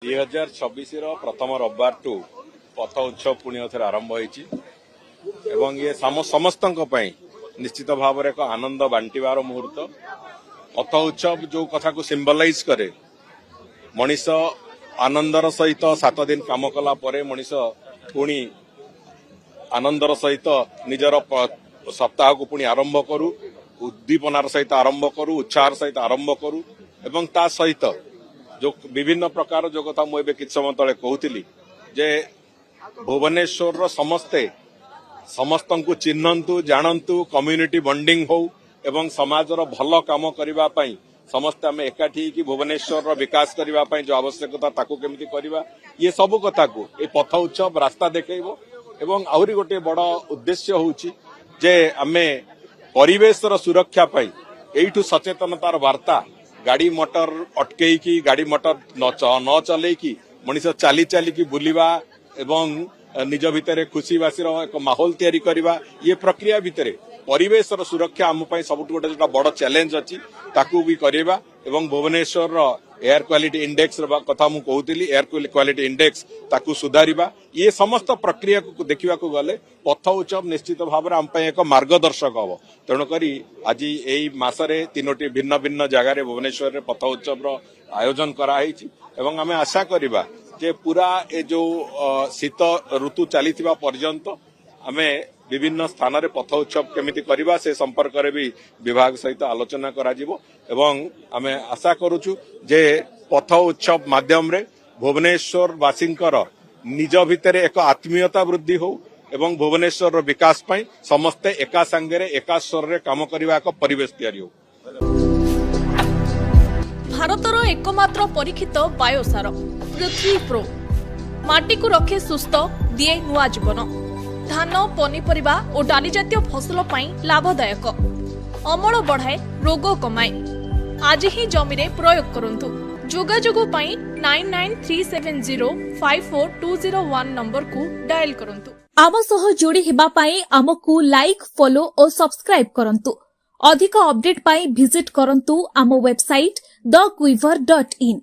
2026 प्रथम रविवार टू पथ उत्सव पुणी थे आरंभ होती ये समस्त निश्चित भाव एक आनंद बांटार मुहूर्त। पथ उत्सव जो कथा को सिंबलाइज करे मनीष आनंदर सहित 7 दिन काम कला परे मनीष पुणी आनंदर सहित निजर सप्ताह को पुणी आरंभ करू, उद्दीपनार सहित आरंभ करू, उत्साह सहित आरंभ करू एवं ता सहित जो विभिन्न प्रकार जो कथा मुझे किछ समय तले कहूली जे भुवनेश्वर समस्ते समस्त को चिन्हतु जानतु कम्युनिटी बॉन्डिंग हो एवं समाजर भल काम करबा पई समस्ते आम एकाठी कि भुवनेश्वर विकास करबा जो आवश्यकता ताकू केमिति करबा ये सब कथा को ए पथ उत्सव रास्ता देखैबो। एवं आहुरी गोटे बड़ उद्देश्य होउची जे आमे परिवेशर सुरक्षा पई एइठु सचेतनतार वार्ता गाड़ी मोटर अटकई गाड़ी मोटर न चलैकी मनीष चाली चाली की बुलिबा एवं निज भितर खुशी बासीर एक माहौल तैयारी करबा ये प्रक्रिया भितर परिवेशर सुरक्षा आम सबुठ गोटे जो बड़ चैलेंज अच्छी ताकू भी करबा एवं भुवनेश्वर एयर क्वालिटी इंडेक्स कथा मु कहूली एयर क्वालिटी इंडेक्स ताकू सुधारिबा ये समस्त प्रक्रिया को देखा गले पथ उत्सव निश्चित भाव में एक मार्गदर्शक हम। तेणुक आज यही मसरे 3टी भिन्न भिन्न जगार भुवनेश्वर में पथ उत्सव आयोजन कराई एवं आम आशा करवा जे पूरा ए जो शीत ऋतु चली पर्यंत आमे विभिन्न स्थान रे पथ उत्सव केमिति करबा से संपर्क रे भी विभाग सहित आलोचना करा जिवो एवं आमे आशा करूछु जे पथ उत्सव माध्यम रे भुवनेश्वर वासिंकर निज भितर एक आत्मीयता वृद्धि हो एवं भुवनेश्वर विकास पई समस्ते एका संगे रे एका स्वर रे काम करबा एक परिवेश तैयारी हो। भारतर एकमात्र परीक्षित बायोसार पृथ्वी प्रो माटी को रखे सुस्थ दिए नुआ जीवन धान पनीपरिबा और डाली जातीय फसल पाई लाभदायक अमल बढ़ाए रोग कमाए आज ही जमी रे प्रयोग करंतु। जोगाजोग पाई 9937054201 नंबर को डायल करंतु। आम सह जोड़ी हेबा पाई आमकु लाइक फॉलो और सब्सक्राइब करंतु। अधिक अपडेट पाई विजिट करंतु आम वेबसाइट thequiver.in।